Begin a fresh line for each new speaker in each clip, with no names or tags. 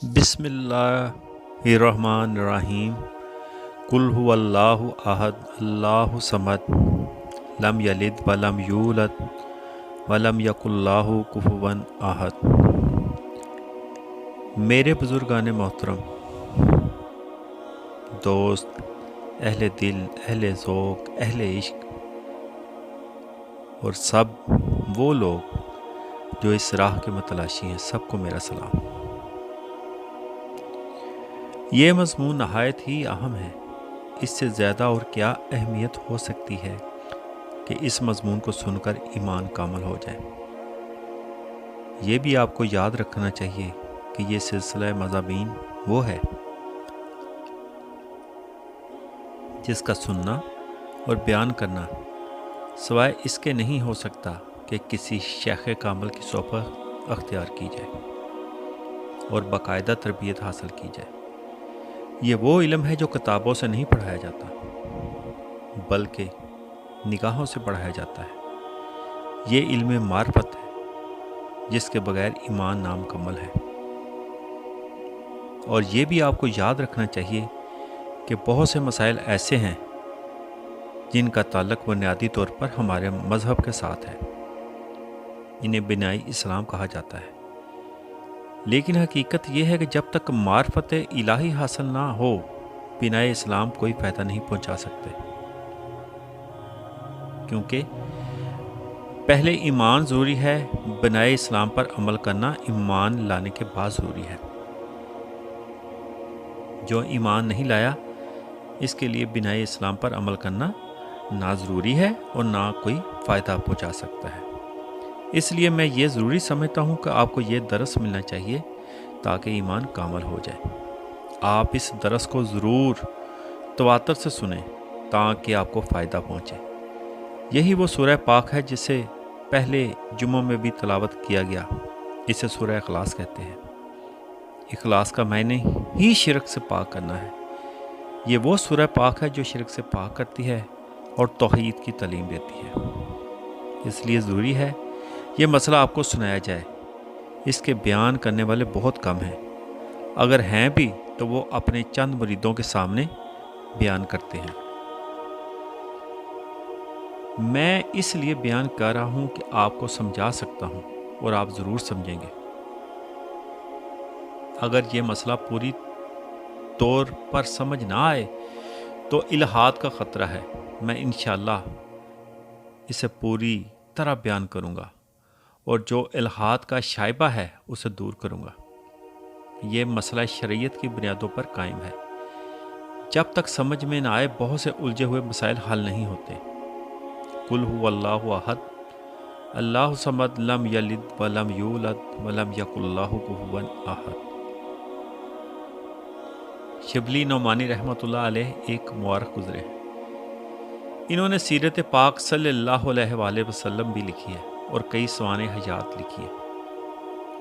बिस्मिल्लाहिर्रहमानिर्रहीम। कुल हुवल्लाहु अहद अल्लाहु समद लम यलिद वलम यूलद वलम यकुल्लाहु कुफुवन अहद। मेरे बुजुर्गान मोहतरम, दोस्त, अहले दिल, अहले ज़ौक़, अहले इश्क और सब वो लोग जो इस राह के मतलाशी हैं, सबको मेरा सलाम। ये मज़मून नहायत ही अहम है। इससे ज़्यादा और क्या अहमियत हो सकती है कि इस मज़मून को सुनकर ईमान कामिल हो जाए। ये भी आपको याद रखना चाहिए कि ये सिलसिला मज़ामीन वो है जिसका सुनना और बयान करना सिवाय इसके नहीं हो सकता कि किसी शेख कामिल की सोबत अख्तियार की जाए और बाकायदा तरबियत हासिल की जाए। ये वो इल्म है जो किताबों से नहीं पढ़ाया जाता बल्कि निगाहों से पढ़ाया जाता है। ये इल्म मार्फत है जिसके बगैर ईमान नामुकम्मल है। और ये भी आपको याद रखना चाहिए कि बहुत से मसाइल ऐसे हैं जिनका ताल्लुक़ बुनियादी तौर पर हमारे मज़हब के साथ है। इन्हें बिनाई इस्लाम कहा जाता है, लेकिन हकीकत यह है कि जब तक मार्फत इलाही हासिल ना हो, बिनाई इस्लाम कोई फ़ायदा नहीं पहुंचा सकते। क्योंकि पहले ईमान ज़रूरी है, बिनाई इस्लाम पर अमल करना ईमान लाने के बाद ज़रूरी है। जो ईमान नहीं लाया, इसके लिए बिनाई इस्लाम पर अमल करना ना ज़रूरी है और ना कोई फ़ायदा पहुंचा सकता है। इसलिए मैं ये ज़रूरी समझता हूँ कि आपको ये दरस मिलना चाहिए ताकि ईमान कामिल हो जाए। आप इस दरस को ज़रूर तवातर से सुनें ताकि आपको फ़ायदा पहुँचे। यही वो सूरह पाक है जिसे पहले जुम्मों में भी तलावत किया गया। इसे सूरह इखलास कहते हैं। इखलास का मायने ही शिरक से पाक करना है। ये वो सूरह पाक है जो शिरक से पाक करती है और तौहीद की तालीम देती है। इसलिए ज़रूरी है ये मसला आपको सुनाया जाए। इसके बयान करने वाले बहुत कम हैं, अगर हैं भी तो वो अपने चंद मुरीदों के सामने बयान करते हैं। मैं इसलिए बयान कर रहा हूँ कि आपको समझा सकता हूँ और आप ज़रूर समझेंगे। अगर ये मसला पूरी तौर पर समझ ना आए तो इल्हाद का ख़तरा है। मैं इंशाअल्लाह इसे पूरी तरह बयान करूँगा और जो इल्हाद का शाइबा है उसे दूर करूँगा। ये मसला शरीयत की बुनियादों पर कायम है। जब तक समझ में ना आए, बहुत से उलझे हुए मसाइल हल नहीं होते। कुल हुवल्लाहु अहद अल्लाहु समद लम यलिद वलम यूलद वलम यकुल्लाहु कुफुवन अहद। शिबली नौमानी रहमतुल्लाह अलैह एक मुबारक गुजरे हैं। इन्होंने सीरत पाक सल्लल्लाहु अलैहि वसल्लम भी लिखी है और कई सवाने हयात लिखी है।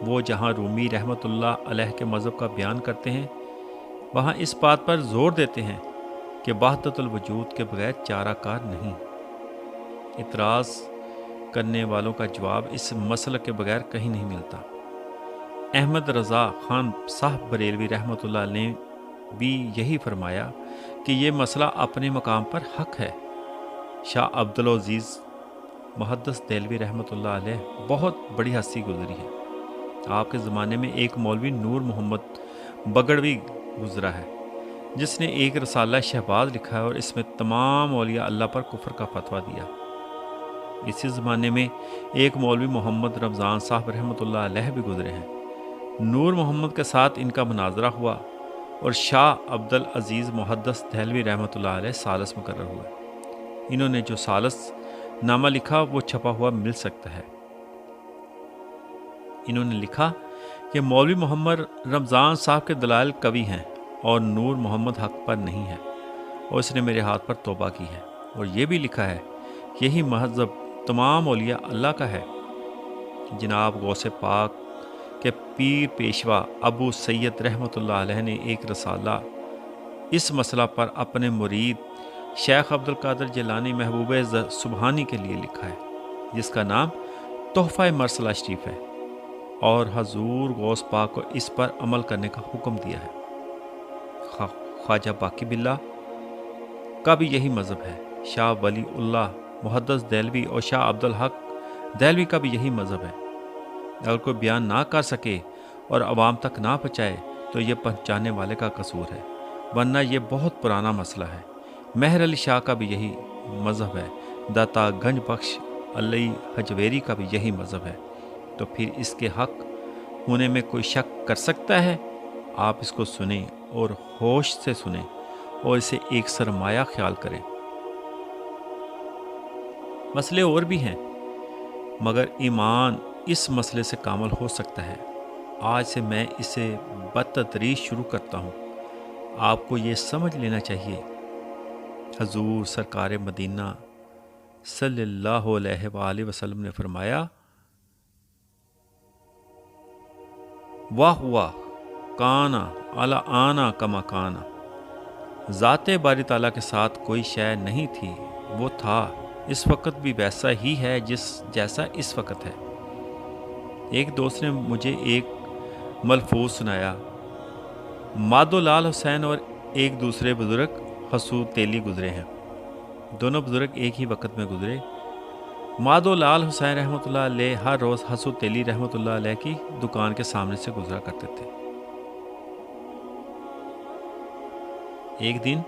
वो जहाँ रूमी रहमतुल्लाह अलैह के मज़हब का बयान करते हैं, वहाँ इस बात पर ज़ोर देते हैं कि वहदतुल वजूद के बगैर चाराकार नहीं। इतराज़ करने वालों का जवाब इस मसले के बगैर कहीं नहीं मिलता। अहमद रज़ा खान साहब बरेलवी रहमतुल्लाह ने भी यही फरमाया कि ये मसला अपने मकाम पर हक है। शाह अब्दुल अज़ीज़ मुहद्दिस देलवी रहमतुल्लाह अलैह बहुत बड़ी हस्ती गुजरी है। आपके ज़माने में एक मौलवी नूर मोहम्मद बगड़वी गुजरा है, जिसने एक रसाला शहबाज लिखा है और इसमें तमाम औलिया अल्लाह पर कुफ्र का फतवा दिया। इसी ज़माने में एक मौलवी मोहम्मद रमज़ान साहब रहमतुल्लाह अलैह भी गुजरे हैं। नूर मोहम्मद के साथ इनका मुनाजरा हुआ और शाह अब्दुल अज़ीज़ मुहद्दिस देहलवी रहमतुल्लाह अलैह सालस मुकर्रर हुए। इन्होंने जो सालस नामा लिखा वो छपा हुआ मिल सकता है। इन्होंने लिखा कि मौलवी मोहम्मद रमज़ान साहब के दलाइल कवि हैं और नूर मोहम्मद हक पर नहीं है और इसने मेरे हाथ पर तौबा की है। और ये भी लिखा है यही मज़हब तमाम औलिया अल्लाह का है। जनाब गौसे पाक के पीर पेशवा अबू सैयद रहमतुल्लाह अलैह ने एक रसाला इस मसला पर अपने मुरीद शेख अब्दुल कादिर जिलानी महबूब सुबहानी के लिए लिखा है, जिसका नाम तोहफ़ा मरसला शरीफ है। اور حضور غوث پاک کو اس پر عمل کرنے کا حکم دیا ہے۔ خواجہ باقی باللہ کا بھی یہی مذہب ہے، شاہ ولی اللہ محدث دہلوی اور شاہ عبدالحق دہلوی کا بھی یہی مذہب ہے۔ اگر کوئی بیان نہ کر سکے اور عوام تک نہ پہنچائے تو یہ پہنچانے والے کا قصور ہے، ورنہ یہ بہت پرانا مسئلہ ہے۔ مہر علی شاہ کا بھی یہی مذہب ہے، داتا گنج بخش علی حجویری کا بھی یہی مذہب ہے، تو پھر اس کے حق ہونے میں کوئی شک کر سکتا ہے؟ آپ اس کو سنیں اور ہوش سے سنیں اور اسے ایک سرمایہ خیال کریں۔ مسئلے اور بھی ہیں، مگر ایمان اس مسئلے سے کامل ہو سکتا ہے۔ آج سے میں اسے بتدریج شروع کرتا ہوں۔ آپ کو یہ سمجھ لینا چاہیے، حضور سرکار مدینہ صلی اللہ علیہ وآلہ وسلم نے فرمایا، واہ واہ کانا علی آنا کما کانا، ذات باری تعالیٰ کے ساتھ کوئی شے نہیں تھی، وہ تھا، اس وقت بھی ویسا ہی ہے جیسا اس وقت ہے۔ ایک دوست نے مجھے ایک ملفوظ سنایا، مادو لال حسین اور ایک دوسرے بزرگ حسود تیلی گزرے ہیں۔ دونوں بزرگ ایک ہی وقت میں گزرے۔ مادو لال حسین رحمۃ اللہ علیہ ہر روز حسود تیلی رحمۃ اللہ علیہ کی دکان کے سامنے سے گزرا کرتے تھے۔ ایک دن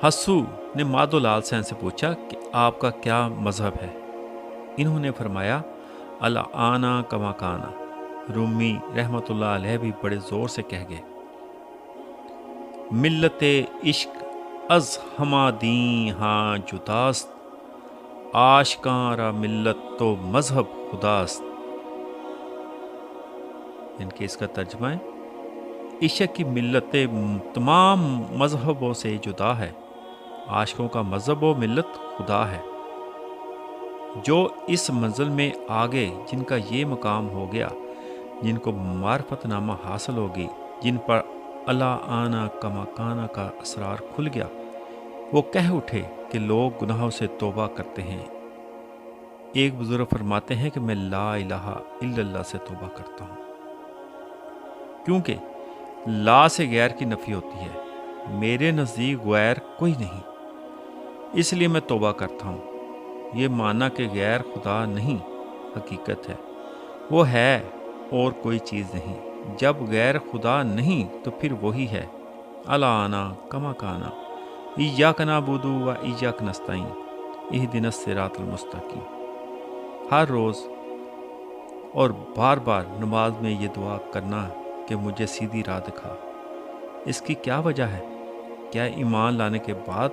حسو نے مادو لال حسین سے پوچھا کہ آپ کا کیا مذہب ہے؟ انہوں نے فرمایا، اللہ آنا کما کانا۔ رومی رحمۃ اللہ علیہ بھی بڑے زور سے کہہ گئے، ملت عشق از ہما دین ہاں جداست، آشکاں را ملت تو مذہب خداست۔ ان کے اس کا ترجمہ ہے، عشق کی ملت تمام مذہبوں سے جدا ہے، عاشقوں کا مذہب و ملت خدا ہے۔ جو اس منزل میں آگے جن کا یہ مقام ہو گیا، جن کو معرفت نامہ حاصل ہوگی، جن پر اللہ آنا کما کانا کا اسرار کھل گیا، وہ کہہ اٹھے کہ لوگ گناہوں سے توبہ کرتے ہیں۔ ایک بزرگ فرماتے ہیں کہ میں لا الہ الا اللہ سے توبہ کرتا ہوں، کیونکہ لا سے غیر کی نفی ہوتی ہے، میرے نزدیک غیر کوئی نہیں، اس لیے میں توبہ کرتا ہوں۔ یہ ماننا کہ غیر خدا نہیں حقیقت ہے، وہ ہے اور کوئی چیز نہیں۔ جب غیر خدا نہیں تو پھر وہی ہے، الا آنا کما کانا، ایاک نعبد و ایاک نستعین، اہدنا الصراط المستقیم۔ ہر روز اور بار بار نماز میں یہ دعا کرنا کہ مجھے سیدھی راہ دکھا۔ اس کی کیا وجہ ہے؟ کیا ایمان لانے کے بعد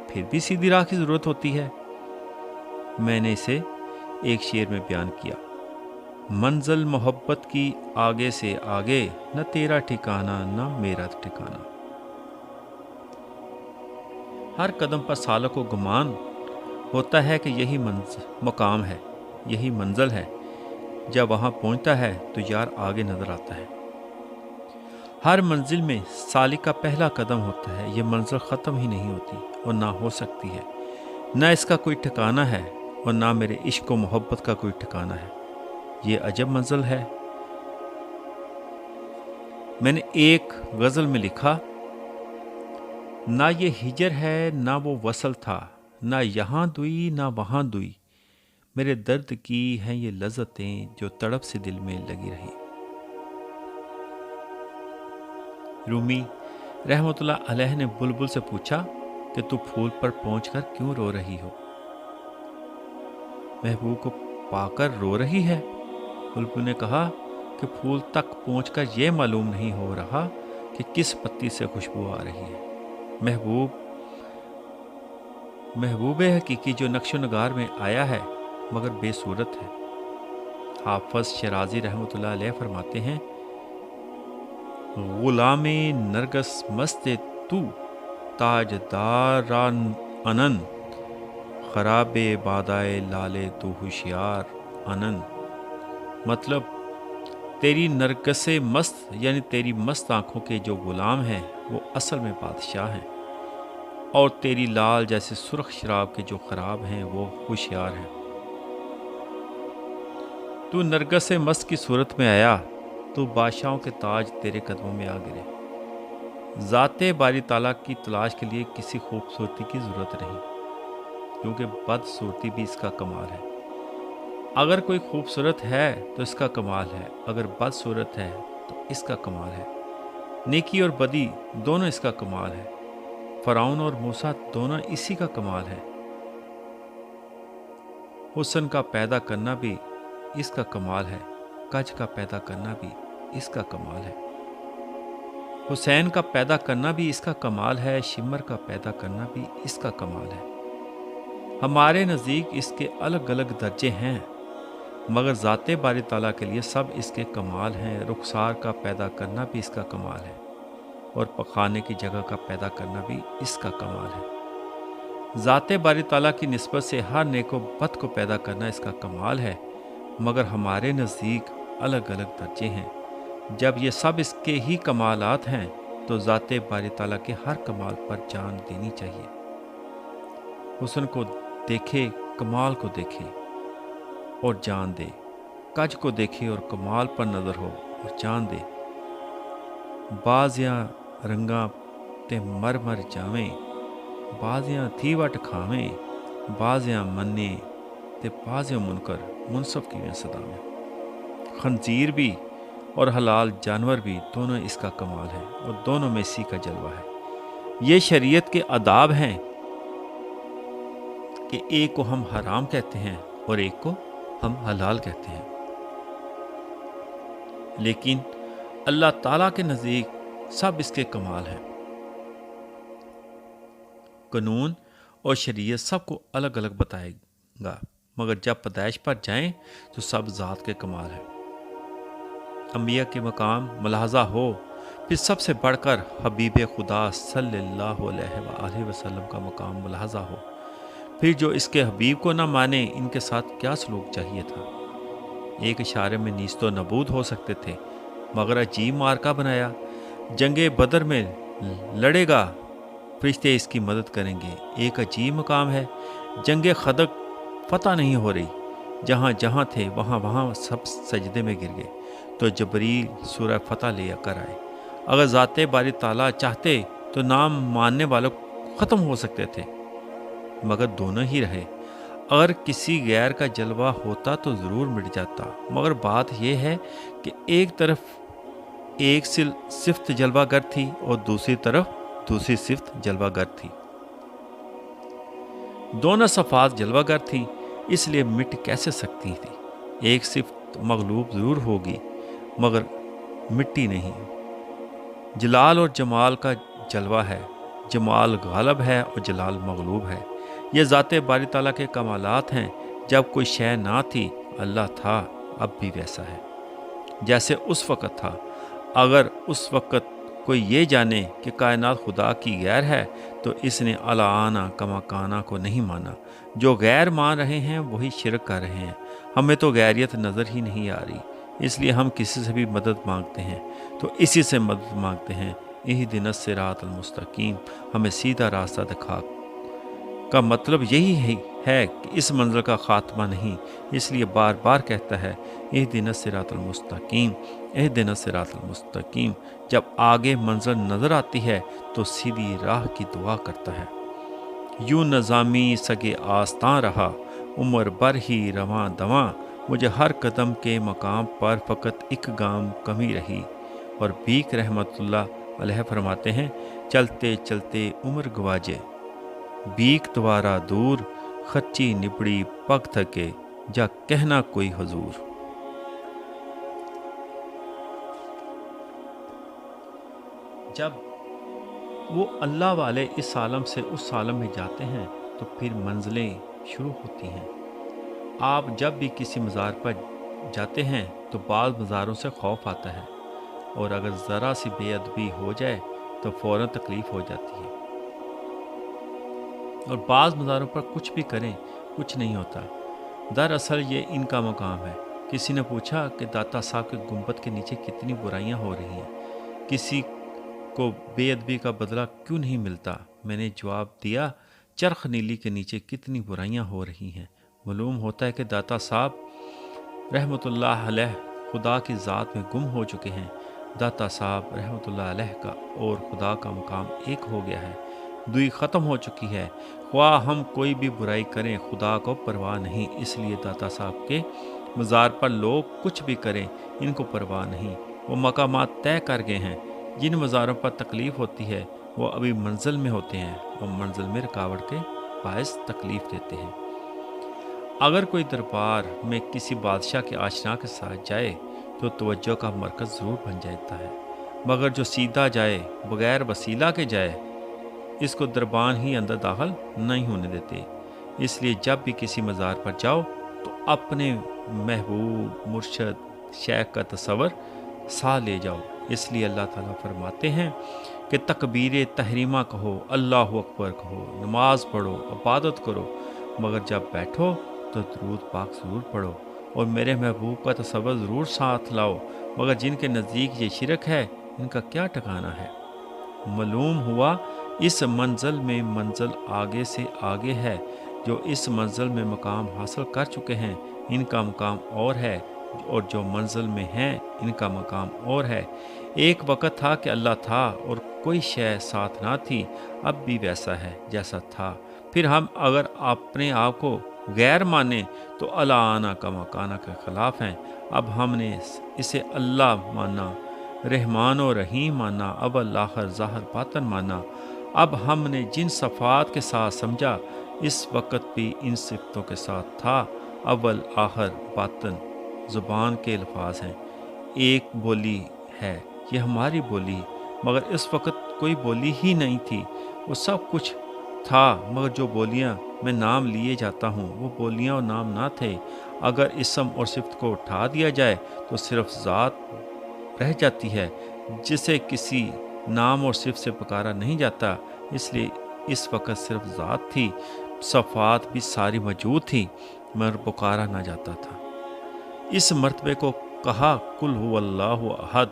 پھر بھی سیدھی راہ کی ضرورت ہوتی ہے؟ میں نے اسے ایک شعر میں بیان کیا، منزل محبت کی آگے سے آگے، نہ تیرا ٹھکانہ نہ میرا ٹھکانہ۔ ہر قدم پر سالک و گمان ہوتا ہے کہ یہی مقام ہے، یہی منزل ہے۔ جب وہاں پہنچتا ہے تو یار آگے نظر آتا ہے۔ ہر منزل میں سالک کا پہلا قدم ہوتا ہے، یہ منزل ختم ہی نہیں ہوتی اور نہ ہو سکتی ہے، نہ اس کا کوئی ٹھکانہ ہے اور نہ میرے عشق و محبت کا کوئی ٹھکانہ ہے۔ یہ عجب منزل ہے۔ میں نے ایک غزل میں لکھا، نہ یہ ہجر ہے نہ وہ وصل تھا، نہ یہاں دوئی نہ وہاں دوئی، میرے درد کی ہیں یہ لذتیں جو تڑپ سے دل میں لگی رہی۔ رومی رحمۃ اللہ علیہ نے بلبل سے پوچھا کہ تو پھول پر پہنچ کر کیوں رو رہی ہو؟ محبوب کو پا کر رو رہی ہے؟ بلبل نے کہا کہ پھول تک پہنچ کر یہ معلوم نہیں ہو رہا کہ کس پتی سے خوشبو آ رہی ہے۔ محبوب حقیقی جو نقش و نگار میں آیا ہے مگر بے صورت ہے۔ حافظ شیرازی رحمۃ اللہ علیہ فرماتے ہیں، غلام نرگس مست تو تاج داران انن، خراب بادائے لالے تو ہوشیار انن۔ مطلب تیری نرگس مست یعنی تیری مست آنکھوں کے جو غلام ہیں وہ اصل میں بادشاہ ہیں، اور تیری لال جیسے سرخ شراب کے جو خراب ہیں وہ ہوشیار ہیں۔ تو नरगस से मस्त की सूरत में आया, तो बादशाहों के ताज तेरे कदमों में आ गिरे। ज़ाते बारी ताला की तलाश के लिए किसी खूबसूरती की ज़रूरत नहीं, क्योंकि बदसूरती भी इसका कमाल है। अगर कोई खूबसूरत है तो इसका कमाल है, अगर बदसूरत है तो इसका कमाल है। नेकी और बदी दोनों इसका कमाल है। फ़िरौन और मूसा दोनों इसी का कमाल है। हुस्न का पैदा करना भी इसका कमाल है, कज का पैदा करना भी इसका कमाल है। हुसैन का पैदा करना भी इसका कमाल है, शिमर का पैदा करना भी इसका कमाल है। हमारे नज़दीक इसके अलग अलग दर्जे हैं, मगर ज़ाते बारी ताला के लिए सब इसके कमाल हैं। रुखसार का पैदा करना भी इसका कमाल है, और पखाने की जगह का पैदा करना भी इसका कमाल है। ज़ाते बारी ताला की निस्बत से हर नेको बद को पैदा करना इसका कमाल है, मगर हमारे नज़दीक अलग अलग दर्जे हैं। जब ये सब इसके ही कमालात हैं, तो ज़ाते बारी ताला के हर कमाल पर जान देनी चाहिए। हुस्न को देखे, कमाल को देखे और जान दे। कज को देखे और कमाल पर नज़र हो और जान दे। बाज़ियाँ रंगा ते मर मर जावें, बाज़ियाँ थी वट खावें, बाज़ियाँ मन्ने ते बाज़ियाँ मुनकर मुनसफ की में सदावें। खंजीर भी और हलाल जानवर भी दोनों इसका कमाल है, और दोनों में इसी का जलवा है। ये शरीयत के आदाब हैं कि एक को हम हराम कहते हैं और एक को हम हलाल कहते हैं, लेकिन अल्लाह ताला के नज़दीक सब इसके कमाल हैं। कानून और शरीयत सबको अलग अलग बताएगा, मगर जब पैदाइश पर जाएं तो सब ज़ात के कमाल है। अंबिया के मकाम मुलाहजा हो, फिर सबसे बढ़कर हबीब खुदा सल्लल्लाहु अलैहि वसल्लम का मकाम मुलाहजा हो। फिर जो इसके हबीब को न माने, इनके साथ क्या सलूक चाहिए था। एक इशारे में नीस्तो नबूद हो सकते थे, मगर अजीब मार्का बनाया। जंगे बदर में लड़ेगा, फरिश्ते इसकी मदद करेंगे। एक अजीब मकाम है। जंगे खदक फतह नहीं हो रही, जहाँ जहाँ थे वहाँ वहाँ सब सजदे में गिर गए, तो जबरील सूरह फतह ले कर आए। अगर ज़ाते बारी ताला चाहते तो नाम मानने वालों ख़त्म हो सकते थे, मगर दोनों ही रहे। अगर किसी गैर का जलवा होता तो ज़रूर मिट जाता, मगर बात यह है कि एक तरफ एक सिफ्त जलवागर थी और दूसरी तरफ दूसरी सिफ्त जलवागर थी। दोनों सफ़ात जलवागर थी, इसलिए मिट कैसे सकती थी। एक सिफ्त मगलूब ज़रूर होगी, मगर मिट्टी नहीं। जलाल और जमाल का जलवा है, जमाल गालब है और जलाल मगलूब है। ये ज़ाते बारी ताला के कमालात हैं। जब कोई शय ना थी, अल्लाह था, अब भी वैसा है जैसे उस वक़्त था। अगर उस वक़्त कोई ये जाने कि कायनात खुदा की गैर है, तो इसने अलाना कमाकाना को नहीं माना। जो गैर मान रहे हैं वही शिरक कर रहे हैं। हमें तो गैरियत नज़र ही नहीं आ रही, इसलिए हम किसी से भी मदद मांगते हैं तो इसी से मदद मांगते हैं। इहदिनस सिरातल मुस्तकीम, हमें सीधा रास्ता दिखा। का मतलब यही है कि इस मंजिल का खात्मा नहीं, इसलिए बार बार कहता है इहदिनस सिरातल मुस्तकीम, इहदिनस सिरातल मुस्तकीम। जब आगे मंजिल नज़र आती है तो सीधी राह की दुआ करता है। यूं नज़ामी सगे आस्तां रहा, उम्र भर ही रवां दवां, मुझे हर कदम के मकाम पर फ़कत एक गाम कमी रही। और बीक रहमतुल्लाह अलैह फरमाते हैं, चलते चलते उम्र गवाजे, बीक द्वारा दूर, खच्ची निबड़ी पग थके, जा कहना कोई हुजूर। जब वो अल्लाह वाले इस आलम से उस आलम में जाते हैं तो फिर मंजिलें शुरू होती हैं। आप जब भी किसी मज़ार पर जाते हैं तो बाज़ मज़ारों से खौफ आता है, और अगर ज़रा सी बेअदबी हो जाए तो फ़ौरन तकलीफ़ हो जाती है। और बाज़ मज़ारों पर कुछ भी करें कुछ नहीं होता। दरअसल ये इनका मकाम है। किसी ने पूछा कि दाता साहब के गुंबद के नीचे कितनी बुराइयां हो रही हैं, किसी को बेअदबी का बदला क्यों नहीं मिलता। मैंने जवाब दिया, चरख नीली के नीचे कितनी बुराइयां हो रही हैं। मालूम होता है कि दाता साहब رحمۃ اللہ علیہ خدا کی ذات میں گم ہو چکے ہیں۔ داتا صاحب رحمۃ اللہ علیہ کا اور خدا کا مقام ایک ہو گیا ہے، دوئی ختم ہو چکی ہے۔ خواہ ہم کوئی بھی برائی کریں خدا کو پرواہ نہیں، اس لیے داتا صاحب کے مزار پر لوگ کچھ بھی کریں ان کو پرواہ نہیں۔ وہ مقامات طے کر گئے ہیں، جن مزاروں پر تکلیف ہوتی ہے وہ ابھی منزل میں ہوتے ہیں، وہ منزل میں رکاوٹ کے باعث تکلیف دیتے ہیں۔ اگر کوئی دربار میں کسی بادشاہ کے آشنا کے ساتھ جائے تو توجہ کا مرکز ضرور بن جاتا ہے، مگر جو سیدھا جائے بغیر وسیلہ کے جائے اس کو دربان ہی اندر داخل نہیں ہونے دیتے۔ اس لیے جب بھی کسی مزار پر جاؤ تو اپنے محبوب مرشد شیخ کا تصور ساتھ لے جاؤ۔ اس لیے اللہ تعالیٰ فرماتے ہیں کہ تکبیر تحریمہ کہو، اللہ اکبر کہو، نماز پڑھو، عبادت کرو، مگر جب بیٹھو تو درود پاک ضرور پڑھو اور میرے محبوب کا تصور ضرور ساتھ لاؤ، مگر جن کے نزدیک یہ شرک ہے ان کا کیا ٹھکانہ ہے۔ معلوم ہوا اس منزل میں منزل آگے سے آگے ہے، جو اس منزل میں مقام حاصل کر چکے ہیں ان کا مقام اور ہے، اور جو منزل میں ہیں ان کا مقام اور ہے۔ ایک وقت تھا کہ اللہ تھا اور کوئی شے ساتھ نہ تھی، اب بھی ویسا ہے جیسا تھا۔ پھر ہم اگر اپنے آپ کو غیر مانیں تو الہ کا مکانہ کے خلاف ہیں۔ اب ہم نے اسے اللہ مانا، رحمان و رحیم مانا، اول آخر ظاہر باطن مانا۔ اب ہم نے جن صفات کے ساتھ سمجھا اس وقت بھی ان صفتوں کے ساتھ تھا، اول آخر باطن زبان کے الفاظ ہیں، ایک بولی ہے، یہ ہماری بولی، مگر اس وقت کوئی بولی ہی نہیں تھی، وہ سب کچھ تھا، مگر جو بولیاں میں نام لیے جاتا ہوں وہ بولیاں اور نام نہ تھے۔ اگر اسم اور صفت کو اٹھا دیا جائے تو صرف ذات رہ جاتی ہے جسے کسی نام اور صفت سے پکارا نہیں جاتا، اس لیے اس وقت صرف ذات تھی، صفات بھی ساری موجود تھی مگر پکارا نہ جاتا تھا۔ اس مرتبے کو کہا کل هو اللہ احد،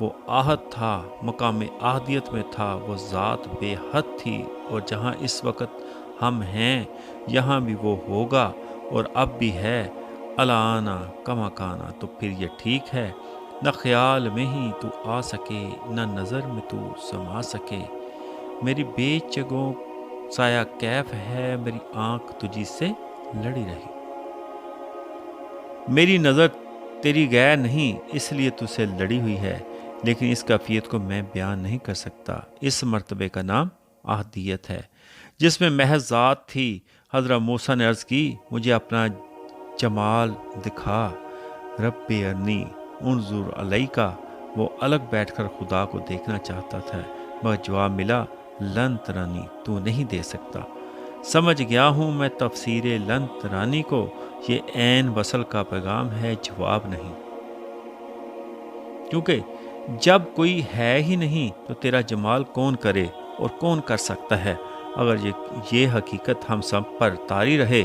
وہ احد تھا، مقام احدیت میں تھا، وہ ذات بے حد تھی، اور جہاں اس وقت ہم ہیں یہاں بھی وہ ہوگا اور اب بھی ہے۔ الانا کما کانا، تو پھر یہ ٹھیک ہے، نہ خیال میں ہی تو آ سکے، نہ نظر میں تو سما سکے۔ میری بے چگوں سایہ کیف ہے، میری آنکھ تجھی سے لڑی رہی۔ میری نظر تیری غیر نہیں اس لیے تجھ سے لڑی ہوئی ہے، لیکن اس کیفیت کو میں بیان نہیں کر سکتا۔ اس مرتبے کا نام احدیت ہے جس میں محض ذات تھی۔ حضرت موسیٰ نے عرض کی مجھے اپنا جمال دکھا، رب ارنی انظر الیکا، وہ الگ بیٹھ کر خدا کو دیکھنا چاہتا تھا، مگر جواب ملا لن ترانی، تو نہیں دیکھ سکتا۔ سمجھ گیا ہوں میں تفسیر لن ترانی کو، یہ عین وصل کا پیغام ہے، جواب نہیں، کیونکہ جب کوئی ہے ہی نہیں تو تیرا جمال کون کرے اور کون کر سکتا ہے۔ اگر یہ حقیقت ہم سب پر طاری رہے،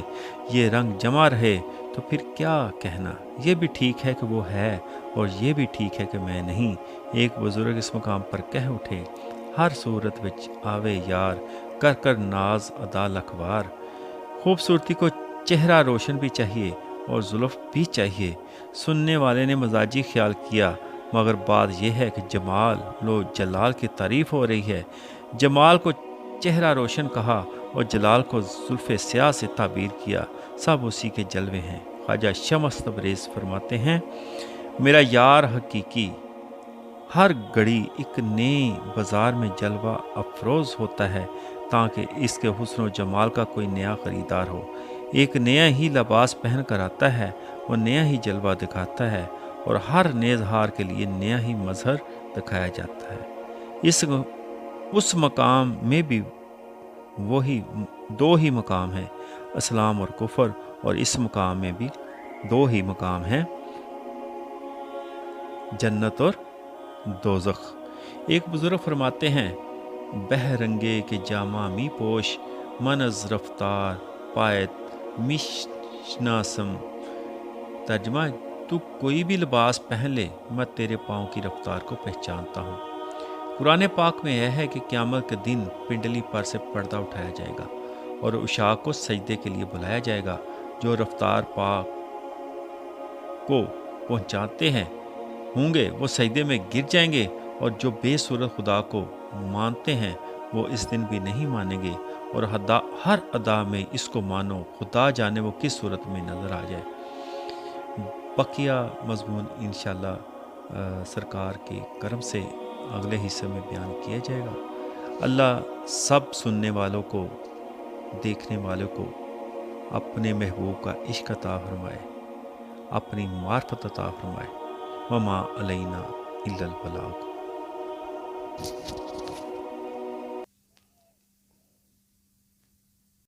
یہ رنگ جمع رہے، تو پھر کیا کہنا، یہ بھی ٹھیک ہے کہ وہ ہے اور یہ بھی ٹھیک ہے کہ میں نہیں۔ ایک بزرگ اس مقام پر کہہ اٹھے ہر صورت وچ آوے یار، کر کر ناز ادا لکھوار۔ خوبصورتی کو چہرہ روشن بھی چاہیے اور زلف بھی چاہیے۔ سننے والے نے مزاجی خیال کیا، مگر بات یہ ہے کہ جمال لو جلال کی تعریف ہو رہی ہے۔ جمال کو چہرہ روشن کہا اور جلال کو زلف سیاہ سے تعبیر کیا، سب اسی کے جلوے ہیں۔ خواجہ شمس تبریز فرماتے ہیں میرا یار حقیقی ہر گھڑی ایک نئی بازار میں جلوہ افروز ہوتا ہے، تاکہ اس کے حسن و جمال کا کوئی نیا خریدار ہو۔ ایک نیا ہی لباس پہن کر آتا ہے، وہ نیا ہی جلوہ دکھاتا ہے، اور ہر نیز ہار کے لیے نیا ہی مظہر دکھایا جاتا ہے۔ اس مقام میں بھی وہی دو ہی مقام ہیں، اسلام اور کفر، اور اس مقام میں بھی دو ہی مقام ہیں، جنت اور دوزخ۔ ایک بزرگ فرماتے ہیں بہ رنگے کے جامہ می پوش، من از رفتار پایت میشناسم۔ ترجمہ تو کوئی بھی لباس پہن لے، میں تیرے پاؤں کی رفتار کو پہچانتا ہوں۔ قرآن پاک میں یہ ہے کہ قیامت کے دن پنڈلی پر سے پردہ اٹھایا جائے گا اور عشاق کو سجدے کے لیے بلایا جائے گا۔ جو رفتار پاک کو پہنچاتے ہیں ہوں گے وہ سجدے میں گر جائیں گے، اور جو بے صورت خدا کو مانتے ہیں وہ اس دن بھی نہیں مانیں گے، اور ہر ادا میں اس کو مانو، خدا جانے وہ کس صورت میں نظر آ جائے۔ بقیہ مضمون انشاءاللہ سرکار کے کرم سے اگلے حصے میں بیان کیا جائے گا۔ اللہ سب سننے والوں کو، دیکھنے والوں کو اپنے محبوب کا عشق عطا فرمائے، اپنی معرفت عطا فرمائے۔ وما علینا الا البلاغ۔